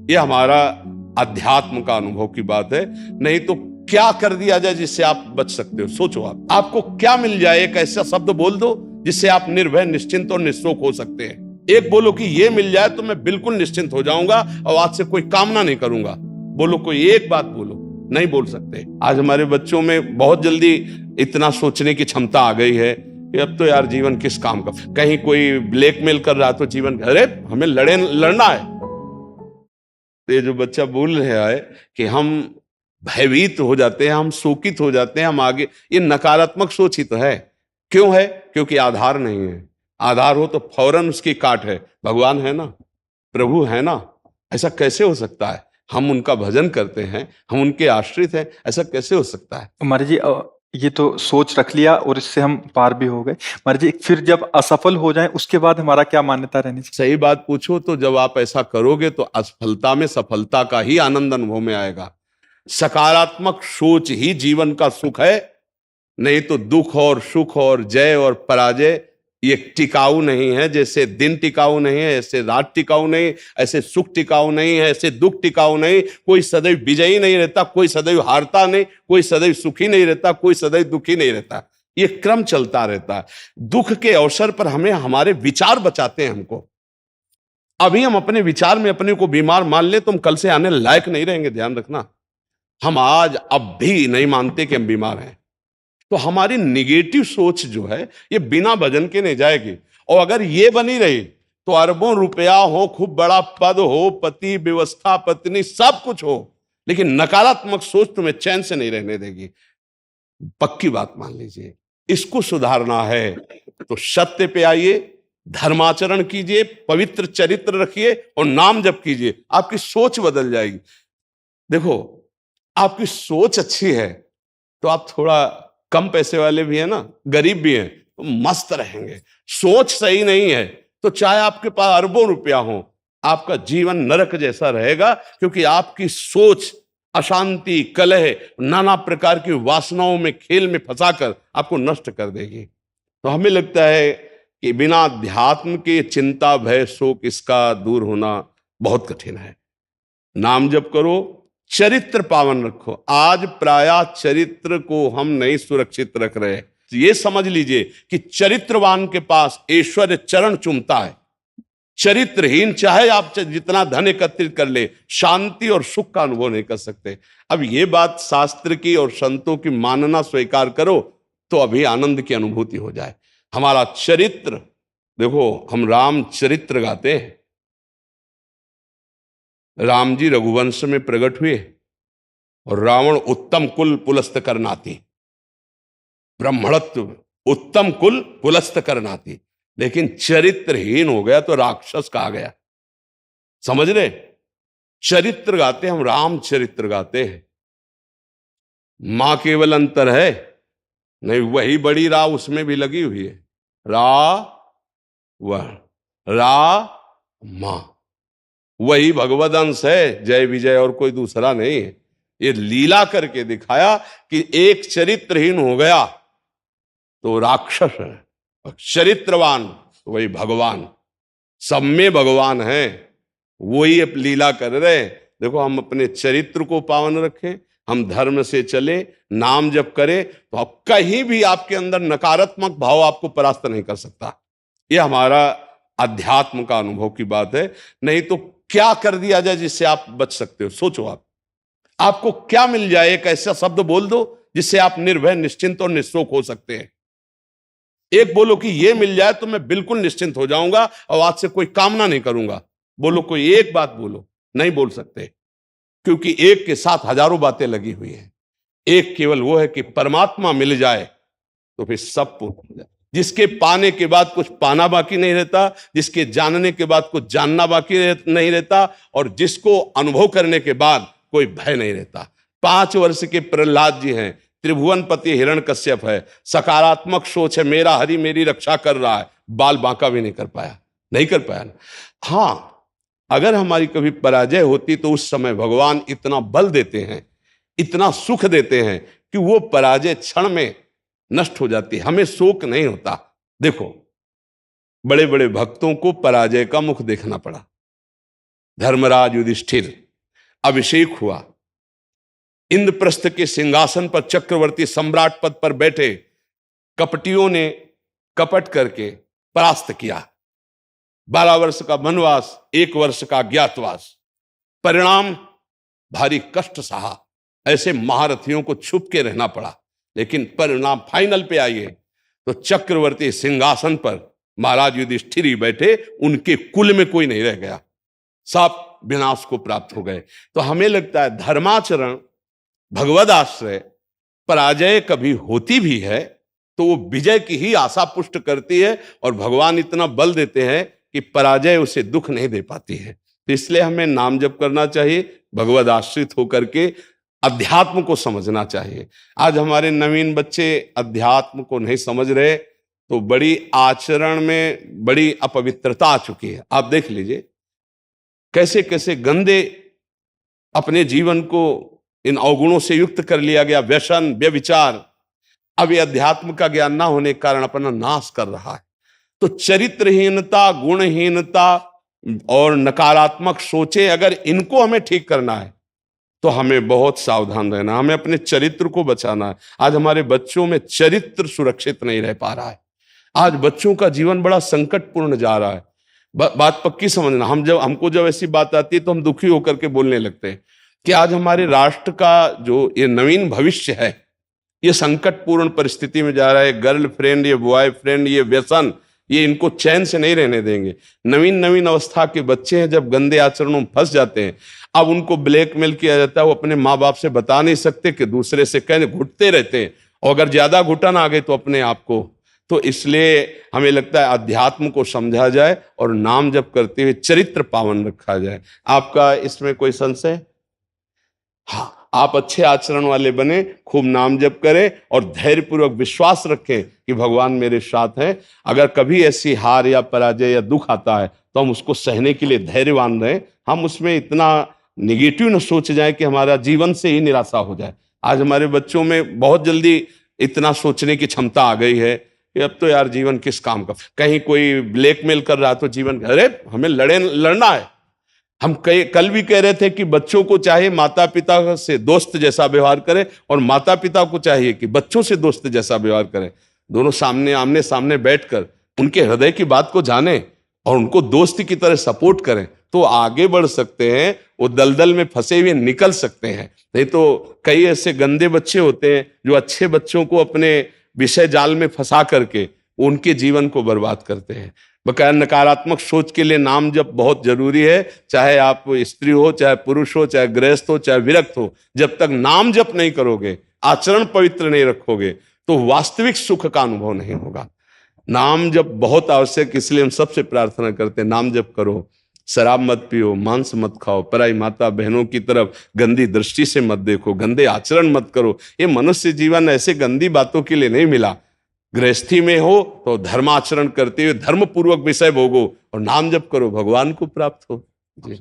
ये हमारा अध्यात्म का अनुभव की बात है। नहीं तो क्या कर दिया जाए जिससे आप बच सकते हो? सोचो, आपको क्या मिल जाए? एक ऐसा शब्द बोल दो जिससे आप निर्भय, निश्चिंत और निःशोक हो सकते हैं। एक बोलो कि ये मिल जाए तो मैं बिल्कुल निश्चिंत हो जाऊंगा और आज से कोई कामना नहीं करूंगा। बोलो, कोई एक बात बोलो। नहीं बोल सकते। आज हमारे बच्चों में बहुत जल्दी इतना सोचने की क्षमता आ गई है कि अब तो यार जीवन किस काम का। कहीं कोई ब्लैकमेल कर रहा तो जीवन, अरे हमें लड़ना है। तो ये जो बच्चा बोल रहा है कि हम भयभीत हो जाते हैं, हम शोकित हो जाते हैं, हम आगे, ये नकारात्मक सोच ही तो है। क्यों है? क्योंकि आधार नहीं है। आधार हो तो फौरन उसकी काट है। भगवान है ना, प्रभु है ना, ऐसा कैसे हो सकता है? हम उनका भजन करते हैं, हम उनके आश्रित हैं, ऐसा कैसे हो सकता है? महाराज जी, ये तो सोच रख लिया और इससे हम पार भी हो गए। महाराज जी, फिर जब असफल हो जाएं उसके बाद हमारा क्या मान्यता रहनी चाहिए? सही बात पूछो तो जब आप ऐसा करोगे तो असफलता में सफलता का ही आनंद अनुभव में आएगा। सकारात्मक सोच ही जीवन का सुख है। नहीं तो दुख और सुख और जय और पराजय ये टिकाऊ नहीं है। जैसे दिन टिकाऊ नहीं है, ऐसे रात टिकाऊ नहीं, ऐसे सुख टिकाऊ नहीं है, ऐसे दुख टिकाऊ नहीं। कोई सदैव विजयी नहीं रहता, कोई सदैव हारता नहीं, कोई सदैव सुखी नहीं रहता, कोई सदैव दुखी नहीं रहता। ये क्रम चलता रहता है। दुख के अवसर पर हमें हमारे विचार बचाते हैं हमको। अभी हम अपने विचार में अपने को बीमार मान ले तो हम कल से आने लायक नहीं रहेंगे। ध्यान रखना, हम आज अब भी नहीं मानते कि हम बीमार हैं। तो हमारी निगेटिव सोच जो है ये बिना भजन के नहीं जाएगी। और अगर ये बनी रही तो अरबों रुपया हो, खूब बड़ा पद हो, पति, व्यवस्था, पत्नी, सब कुछ हो, लेकिन नकारात्मक सोच तुम्हें चैन से नहीं रहने देगी। पक्की बात मान लीजिए। इसको सुधारना है तो सत्य पे आइए, धर्माचरण कीजिए, पवित्र चरित्र रखिए और नाम जप कीजिए। आपकी सोच बदल जाएगी। देखो, आपकी सोच अच्छी है तो आप थोड़ा कम पैसे वाले भी हैं ना, गरीब भी हैं, तो मस्त रहेंगे। सोच सही नहीं है तो चाहे आपके पास अरबों रुपया हो, आपका जीवन नरक जैसा रहेगा। क्योंकि आपकी सोच अशांति, कलह, नाना प्रकार की वासनाओं में, खेल में फंसाकर आपको नष्ट कर देगी। तो हमें लगता है कि बिना अध्यात्म के चिंता, भय, शोक इसका दूर होना बहुत कठिन है। नाम जप करो, चरित्र पावन रखो। आज प्रायः चरित्र को हम नहीं सुरक्षित रख रहे। ये समझ लीजिए कि चरित्रवान के पास ऐश्वर्य चरण चूमता है। चरित्रहीन चाहे आप जितना धन एकत्रित कर ले, शांति और सुख का अनुभव नहीं कर सकते। अब ये बात शास्त्र की और संतों की मानना स्वीकार करो तो अभी आनंद की अनुभूति हो जाए। हमारा चरित्र देखो, हम राम चरित्र गाते हैं। राम जी रघुवंश में प्रकट हुए और रावण उत्तम कुल पुलस्त करनाती, ब्राह्मणत्व उत्तम कुल पुलस्त करनाती, लेकिन चरित्रहीन हो गया तो राक्षस कहा गया। समझ रहे? चरित्र गाते हम, राम चरित्र गाते हैं। मां केवल अंतर है नहीं, वही बड़ी रा उसमें भी लगी हुई है। रा वह रा मां, वही भगवद अंश है, जय विजय और कोई दूसरा नहीं है। ये लीला करके दिखाया कि एक चरित्रहीन हो गया तो राक्षस है, और चरित्रवान तो वही भगवान। सब में भगवान है, वही अब लीला कर रहे हैं। देखो, हम अपने चरित्र को पावन रखें, हम धर्म से चले, नाम जप करें तो आप कहीं भी आपके अंदर नकारात्मक भाव आपको परास्त नहीं कर सकता। ये हमारा अध्यात्म का अनुभव की बात है। नहीं तो क्या कर दिया जाए जिससे आप बच सकते हो? सोचो, आपको क्या मिल जाए? एक ऐसा शब्द बोल दो जिससे आप निर्भय, निश्चिंत और निःशोक हो सकते हैं। एक बोलो कि ये मिल जाए तो मैं बिल्कुल निश्चिंत हो जाऊंगा और आज से कोई कामना नहीं करूंगा। बोलो, कोई एक बात बोलो। नहीं बोल सकते, क्योंकि एक के साथ हजारों बातें लगी हुई हैं। एक केवल वो है कि परमात्मा मिल जाए तो फिर सब पूर्ण हो जाए। जिसके पाने के बाद कुछ पाना बाकी नहीं रहता, जिसके जानने के बाद कुछ जानना बाकी नहीं रहता, और जिसको अनुभव करने के बाद कोई भय नहीं रहता। 5 वर्ष के प्रहलाद जी हैं, त्रिभुवनपति हिरण्यकश्यप है, सकारात्मक सोच है, मेरा हरि मेरी रक्षा कर रहा है, बाल बांका भी नहीं कर पाया, नहीं कर पाया। हाँ, अगर हमारी कभी पराजय होती तो उस समय भगवान इतना बल देते हैं, इतना सुख देते हैं कि वो पराजय क्षण में नष्ट हो जाती है, हमें शोक नहीं होता। देखो, बड़े बड़े भक्तों को पराजय का मुख देखना पड़ा। धर्मराज युधिष्ठिर अभिषेक हुआ, इंद्रप्रस्थ के सिंहासन पर चक्रवर्ती सम्राट पद पर बैठे, कपटियों ने कपट करके परास्त किया। 12 वर्ष का वनवास, 1 वर्ष का अज्ञातवास, परिणाम भारी कष्ट सहा। ऐसे महारथियों को छुप के रहना पड़ा, लेकिन परिणाम फाइनल पे आइए तो चक्रवर्ती सिंहासन पर महाराज युधिष्ठिर ही बैठे, उनके कुल में कोई नहीं रह गया, सब विनाश को प्राप्त हो गए। तो हमें लगता है धर्माचरण, भगवद आश्रय, पराजय कभी होती भी है तो वो विजय की ही आशा पुष्ट करती है, और भगवान इतना बल देते हैं कि पराजय उसे दुख नहीं दे पाती है। तो इसलिए हमें नाम जप करना चाहिए, भगवद आश्रित होकर के अध्यात्म को समझना चाहिए। आज हमारे नवीन बच्चे अध्यात्म को नहीं समझ रहे, तो बड़ी आचरण में बड़ी अपवित्रता आ चुकी है। आप देख लीजिए कैसे कैसे गंदे अपने जीवन को इन अवगुणों से युक्त कर लिया गया, व्यसन, व्यभिचार। अब ये अध्यात्म का ज्ञान ना होने के कारण अपना नाश कर रहा है। तो चरित्रहीनता, गुणहीनता और नकारात्मक सोचे, अगर इनको हमें ठीक करना है तो हमें बहुत सावधान रहना, हमें अपने चरित्र को बचाना है। आज हमारे बच्चों में चरित्र सुरक्षित नहीं रह पा रहा है। आज बच्चों का जीवन बड़ा संकटपूर्ण जा रहा है। बात पक्की समझना, हमको जब ऐसी बात आती है तो हम दुखी होकर के बोलने लगते हैं कि आज हमारे राष्ट्र का जो ये नवीन भविष्य है, ये संकटपूर्ण परिस्थिति में जा रहा है। गर्लफ्रेंड, ये बॉयफ्रेंड, ये व्यसन, ये इनको चैन से नहीं रहने देंगे। नवीन नवीन अवस्था के बच्चे हैं, जब गंदे आचरणों में फंस जाते हैं, अब उनको ब्लैकमेल किया जाता है। वो अपने माँ बाप से बता नहीं सकते कि दूसरे से कहने घुटते रहते हैं, और अगर ज्यादा घुटन आ गई तो अपने आप को। तो इसलिए हमें लगता है अध्यात्म को समझा जाए और नाम जप करते हुए चरित्र पावन रखा जाए। आपका इसमें कोई संशय? हाँ, आप अच्छे आचरण वाले बने, खूब नाम जप करें और धैर्यपूर्वक विश्वास रखें कि भगवान मेरे साथ हैं। अगर कभी ऐसी हार या पराजय या दुख आता है तो हम उसको सहने के लिए धैर्यवान रहें। हम उसमें इतना निगेटिव न सोच जाए कि हमारा जीवन से ही निराशा हो जाए। आज हमारे बच्चों में बहुत जल्दी इतना सोचने की क्षमता आ गई है कि अब तो यार जीवन किस काम का। कहीं कोई ब्लैकमेल कर रहा तो जीवन, अरे हमें लड़ना है। हम कल भी कह रहे थे कि बच्चों को चाहिए माता पिता से दोस्त जैसा व्यवहार करें, और माता पिता को चाहिए कि बच्चों से दोस्त जैसा व्यवहार करें। दोनों आमने सामने बैठकर उनके हृदय की बात को जानें और उनको दोस्त की तरह सपोर्ट करें, तो आगे बढ़ सकते हैं, वो दलदल में फंसे हुए निकल सकते हैं। नहीं तो कई ऐसे गंदे बच्चे होते हैं जो अच्छे बच्चों को अपने विषय जाल में फंसा करके उनके जीवन को बर्बाद करते हैं। बकाया नकारात्मक सोच के लिए नाम जप बहुत जरूरी है। चाहे आप स्त्री हो, चाहे पुरुष हो, चाहे गृहस्थ हो, चाहे विरक्त हो, जब तक नाम जप नहीं करोगे, आचरण पवित्र नहीं रखोगे, तो वास्तविक सुख का अनुभव नहीं होगा। नाम जप बहुत आवश्यक, इसलिए हम सबसे प्रार्थना करते हैं नाम जप करो, शराब मत पियो, मांस मत खाओ, पराई माता बहनों की तरफ गंदी दृष्टि से मत देखो, गंदे आचरण मत करो। ये मनुष्य जीवन ऐसे गंदी बातों के लिए नहीं मिला। गृहस्थी में हो तो धर्माचरण करते हुए धर्म पूर्वक विषय भोगो और नाम जप करो, भगवान को प्राप्त हो। जी।